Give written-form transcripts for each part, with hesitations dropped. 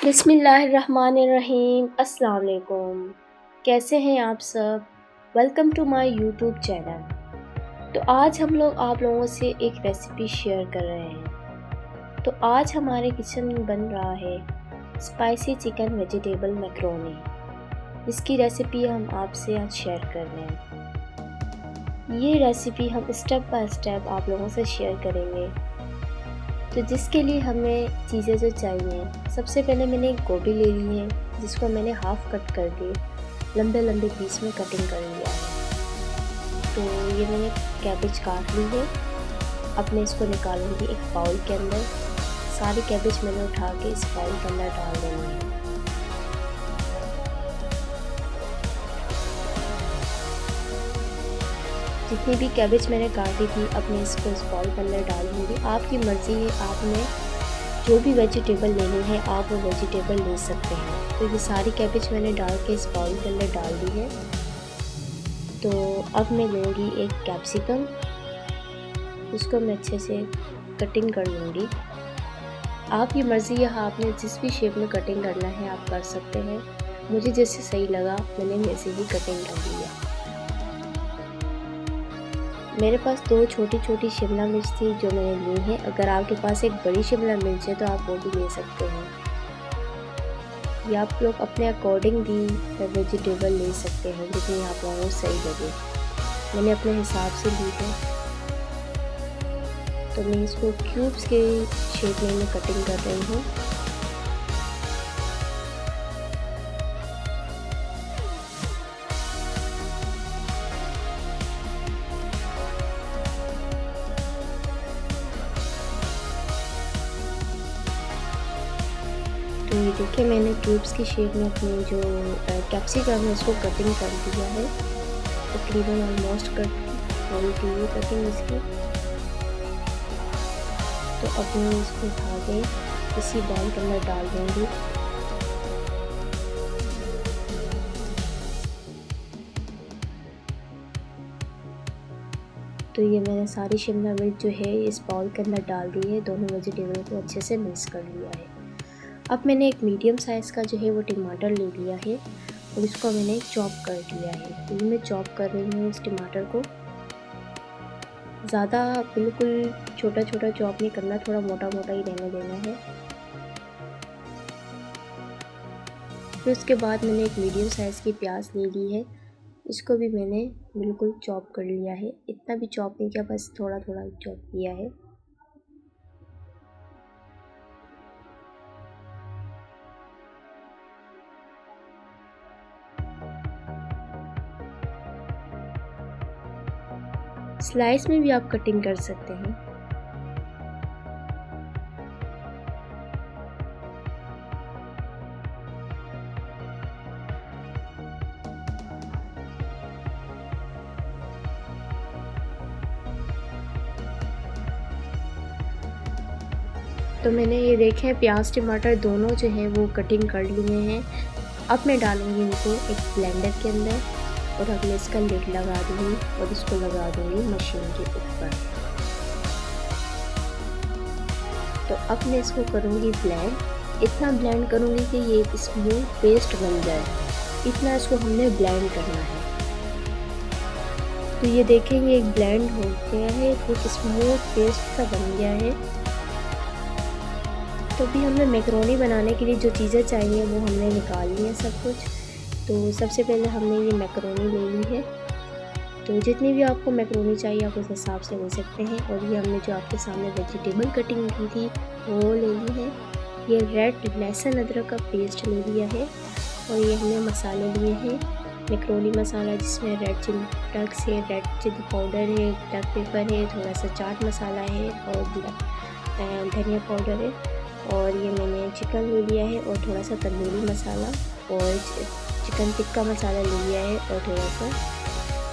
बिस्मिल्लाहिर्रहमानिर्रहीम। अस्सलाम वालेकुम। कैसे हैं आप सब? Welcome to my YouTube channel. तो आज हम लोग आप लोगों से एक रेसिपी शेयर कर रहे हैं। तो आज हमारे किचन में बन रहा है स्पाइसी चिकन वेजिटेबल मैक्रोनी, जिसकी रेसिपी हम आपसे आज शेयर कर रहे हैं। ये रेसिपी हम स्टेप बाय स्टेप आप लोगों से शेयर करेंगे। तो जिसके लिए हमें चीज़ें जो चाहिए, सबसे पहले मैंने एक गोभी ले ली है, जिसको मैंने हाफ़ कट करके लंबे लंबे पीस में कटिंग कर लिया है। तो ये मैंने कैबेज काट ली है। अब मैं इसको निकालूंगी एक बाउल के अंदर। सारी कैबेज मैंने उठा के इस बाउल के अंदर डाल देनी है। जितनी भी कैबेज मैंने काटी थी, अब मैं इसको इस बाउल के अंदर डाल दूँगी। आपकी मर्ज़ी है, आपने जो भी वेजिटेबल लेनी है आप वो वेजिटेबल ले सकते हैं। तो ये सारी कैबेज मैंने डाल के इस बाउल के अंदर डाल दी है। तो अब मैं लूँगी एक कैप्सिकम, उसको मैं अच्छे से कटिंग कर लूँगी। आपकी मर्ज़ी है, आपने जिस भी शेप में कटिंग करना है आप कर सकते हैं। मुझे जैसे सही लगा मैंने वैसे ही कटिंग कर लिया। मेरे पास 2 छोटी छोटी शिमला मिर्च थी जो मैंने ली है। अगर आपके पास एक बड़ी शिमला मिर्च है तो आप वो भी ले सकते हैं, या आप लोग अपने अकॉर्डिंग भी वेजिटेबल ले सकते हैं जितनी आप लोगों को सही लगे। मैंने अपने हिसाब से ली है। तो मैं इसको क्यूब्स के शेप में मैं कटिंग कर रही हूँ। तो ये देखिए, मैंने क्यूब्स की शेप में अपने जो कैप्सिकम है उसको कटिंग कर दिया है। तकरीबन ऑलमोस्ट कट होनी चाहिए कटिंग इसकी। तो अब मैं इसको उठा के इसी बाउल के अंदर डाल दूँगी। तो ये मैंने सारी शिमला मिर्च जो है इस बाउल के अंदर डाल दी है। दोनों वेजिटेबल को अच्छे से मिक्स कर लिया है। अब मैंने एक मीडियम साइज़ का जो है वो टमाटर ले लिया है और इसको मैंने चॉप कर लिया है। तो मैं चॉप कर रही हूँ इस टमाटर को। ज़्यादा बिल्कुल छोटा छोटा चॉप नहीं करना, थोड़ा मोटा मोटा ही रहने देना है। फिर उसके बाद मैंने एक मीडियम साइज़ की प्याज ले ली है। इसको भी मैंने बिल्कुल चॉप कर लिया है। इतना भी चॉप नहीं किया, बस थोड़ा थोड़ा चॉप किया है। स्लाइस में भी आप कटिंग कर सकते हैं। तो मैंने ये देखे प्याज टमाटर दोनों जो है वो कटिंग कर लिए हैं। अब मैं डालूँगी इनको एक ब्लेंडर के अंदर और अब मैं इसका लिड लगा दूँगी और इसको लगा दूँगी मशीन के ऊपर। तो अब मैं इसको करूँगी ब्लेंड। इतना ब्लेंड करूँगी कि ये स्मूथ पेस्ट बन जाए, इतना इसको हमने ब्लेंड करना है। तो ये देखेंगे एक ब्लेंड हो गया है, एक स्मूथ पेस्ट सा बन गया है। तो भी हमें मैक्रोनी बनाने के लिए जो चीज़ें चाहिए वो हमने निकाल ली है सब कुछ। तो सबसे पहले हमने ये मैक्रोनी ले ली है। तो जितनी भी आपको मैक्रोनी चाहिए आप उस हिसाब से ले सकते हैं। और ये हमने जो आपके सामने वेजिटेबल कटिंग की थी वो ले ली है। ये रेड लहसुन अदरक का पेस्ट ले लिया है। और ये हमने मसाले लिए हैं, मैक्रोनी मसाला जिसमें रेड चिली फ्लेक्स है, रेड चिली पाउडर है, ब्लैक पेपर है, थोड़ा सा चाट मसाला है और धनिया पाउडर है। और ये मैंने चिकन ले लिया है और थोड़ा सा तंदूरी मसाला और चिकन टिक्का मसाला ले लिया है और थोड़ा सा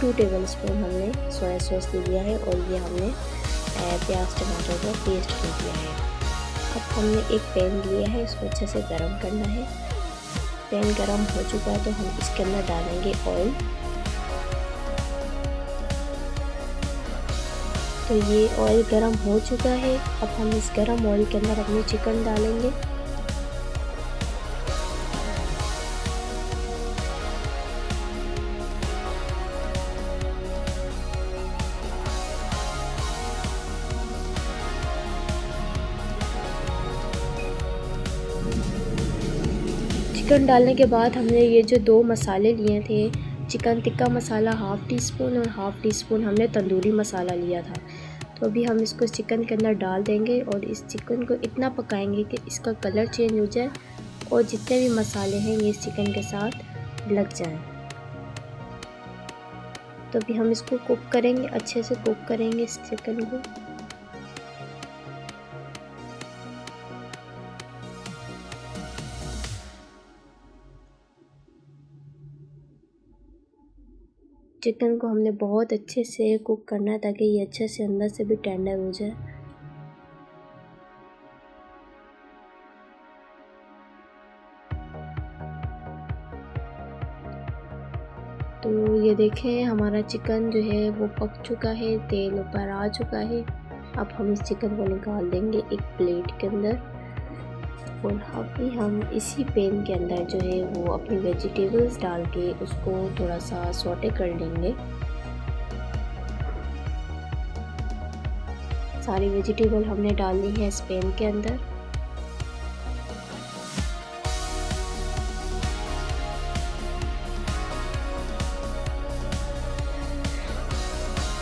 2 टेबलस्पून हमने सोया सॉस ले लिया है। और ये हमने प्याज टमाटर का पेस्ट ले लिया है। अब हमने एक पैन लिया है, इसको अच्छे से गर्म करना है। पैन गर्म हो चुका है तो हम इसके अंदर डालेंगे ऑयल। तो ये ऑयल गरम हो चुका है। अब हम इस गरम ऑयल के अंदर अपने चिकन डालेंगे। चिकन डालने के बाद हमने ये जो 2 मसाले लिए थे, chicken tikka masala half tea spoon और हाफ़ टी स्पून हमने तंदूरी मसाला लिया था। तो अभी हम इसको चिकन के अंदर डाल देंगे और इस चिकन को इतना पकाएंगे कि इसका कलर चेंज हो जाए और जितने भी मसाले हैं ये इस चिकन के साथ लग जाएं। तो अभी हम इसको कुक करेंगे, अच्छे से कुक करेंगे इस चिकन को। चिकन को हमने बहुत अच्छे से कुक करना है ताकि ये अच्छे से अंदर से भी टेंडर हो जाए। तो ये देखें हमारा चिकन जो है वो पक चुका है, तेल ऊपर आ चुका है। अब हम इस चिकन को निकाल देंगे एक प्लेट के अंदर और अभी हम इसी पैन के अंदर जो है वो अपनी वेजिटेबल्स डाल के उसको थोड़ा सा सौटे कर लेंगे। सारी वेजिटेबल हमने डाल दी है इस पैन के अंदर।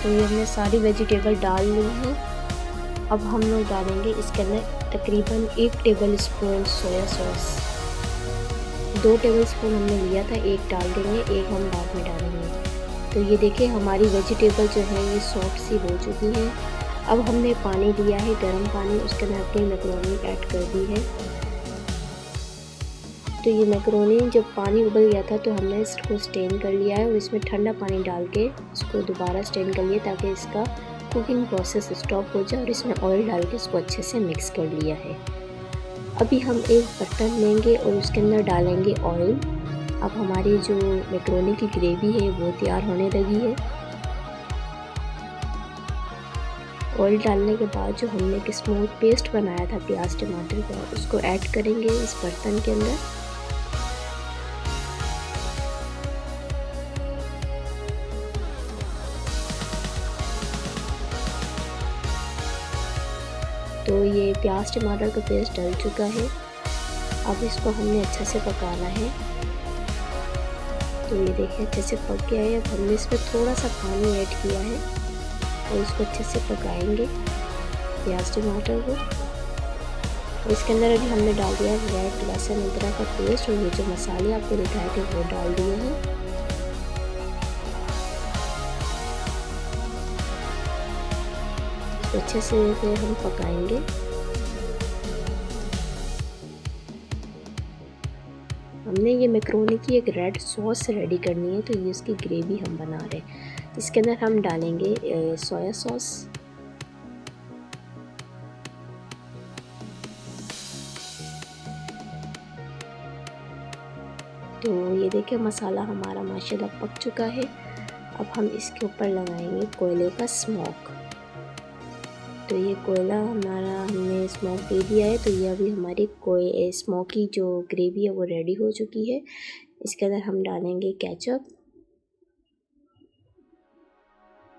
तो ये हमने सारी वेजिटेबल डाल ली है। अब हम लोग डालेंगे इसके अंदर तकरीबन 1 table spoon soya sauce. 2 table spoon हमने लिया था, 1 डाल देंगे, 1 हम बाद में डालेंगे। तो ये देखिए हमारी वेजिटेबल जो है ये सॉफ्ट सी हो चुकी है। अब हमने पानी दिया है, गर्म पानी, उसके अंदर अपनी मैकरोनी ऐड कर दी है। तो ये मैकरोनी जब पानी उबल गया था तो हमने इसको स्टेन कर लिया है और इसमें ठंडा पानी डाल के इसको दोबारा स्टेन कर लिया ताकि इसका कुकिंग प्रोसेस स्टॉप हो जाए और इसमें ऑयल डाल के इसको अच्छे से मिक्स कर लिया है। अभी हम एक बर्तन लेंगे और उसके अंदर डालेंगे ऑयल। अब हमारी जो मैकरोनी की ग्रेवी है वो तैयार होने लगी है। ऑयल डालने के बाद जो हमने एक स्मूथ पेस्ट बनाया था प्याज टमाटर का उसको ऐड करेंगे इस बर्तन के अंदर। तो ये प्याज टमाटर का पेस्ट डल चुका है। अब इसको हमने अच्छे से पकाना है। तो ये देखिए अच्छे से पक गया है। अब हमने इसमें थोड़ा सा पानी ऐड किया है और इसको अच्छे से पकाएंगे प्याज टमाटर को। और इसके अंदर अभी हमने डाल दिया है रेड लहसुन अदरक का पेस्ट और ये जो मसाले आपको दिखाए थे वो डाल दिए हैं। अच्छे से हम पकाएंगे। हमने ये मैकरोनी की एक रेड सॉस रेडी करनी है, तो ये इसकी ग्रेवी हम बना रहे हैं। इसके अंदर हम डालेंगे सोया सॉस, तो ये देखिए मसाला हमारा माशाल्लाह पक चुका है। अब हम इसके ऊपर लगाएंगे कोयले का स्मोक। तो ये कोयला हमारा हमने स्मोक दे दिया है। तो ये अभी हमारी स्मोकी जो ग्रेवी है वो रेडी हो चुकी है। इसके अंदर हम डालेंगे केचप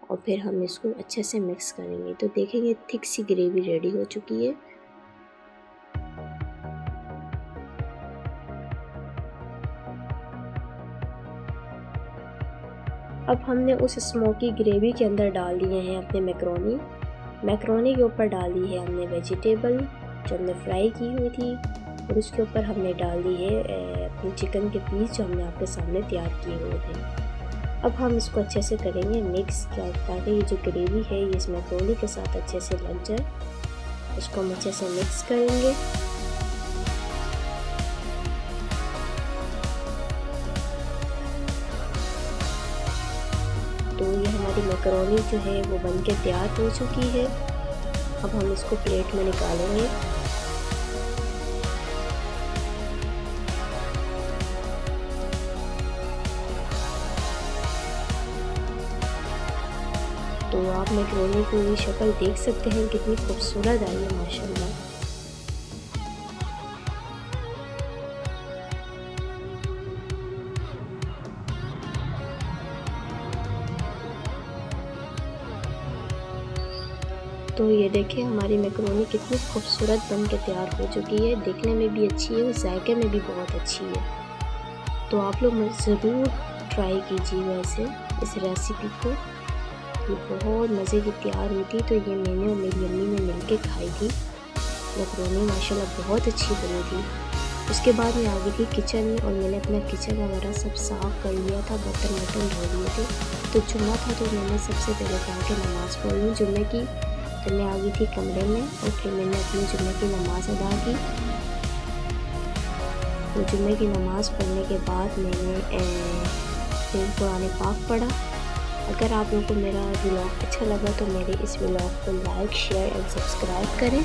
और फिर हम इसको अच्छे से मिक्स करेंगे। तो देखेंगे थिक सी ग्रेवी रेडी हो चुकी है। अब हमने उस स्मोकी ग्रेवी के अंदर डाल दिए हैं अपने मैकरोनी के ऊपर डाल दी है हमने वेजिटेबल जो हमने फ्राई की हुई थी और उसके ऊपर हमने डाल दी है अपने चिकन के पीस जो हमने आपके सामने तैयार किए हुए थे। अब हम इसको अच्छे से करेंगे मिक्स ताकि ये जो ग्रेवी है ये इस मैकरोनी के साथ अच्छे से लग जाए। इसको हम अच्छे से मिक्स करेंगे। तो ये हमारी मैकरोनी जो है वो बनके तैयार हो चुकी है। अब हम इसको प्लेट में निकालेंगे। तो आप मैकरोनी की शक्ल देख सकते हैं कितनी खूबसूरत आई है माशाल्लाह। तो ये देखिए हमारी मैकरोनी कितनी खूबसूरत बन के तैयार हो चुकी है। देखने में भी अच्छी है और जायके में भी बहुत अच्छी है। तो आप लोग ज़रूर ट्राई कीजिएगा इस रेसिपी को। ये बहुत मज़े की तैयार हुई थी। तो ये मैंने और मेरी अम्मी ने मिलके खाई थी। मैकरोनी माशाल्लाह बहुत अच्छी बनी थी। उसके बाद मैं आ गई थी किचन में और मैंने अपना किचन वगैरह सब साफ़ कर लिया था, बर्तन वर्तन धो लिए थे। तो जुम्मा था तो मैंने सबसे पहले कहा कि नमाज़ पढ़ लूँ जुम्मे की। तो मैं आ गई थी कमरे में और फिर मैंने अपनी जुम्मे की नमाज़ अदा की। तो जुम्मे की नमाज़ पढ़ने के बाद मैंने फिर कुरान पाक पढ़ा। अगर आप लोगों को मेरा व्लॉग अच्छा लगा तो मेरे इस व्लॉग को लाइक, शेयर और सब्सक्राइब करें।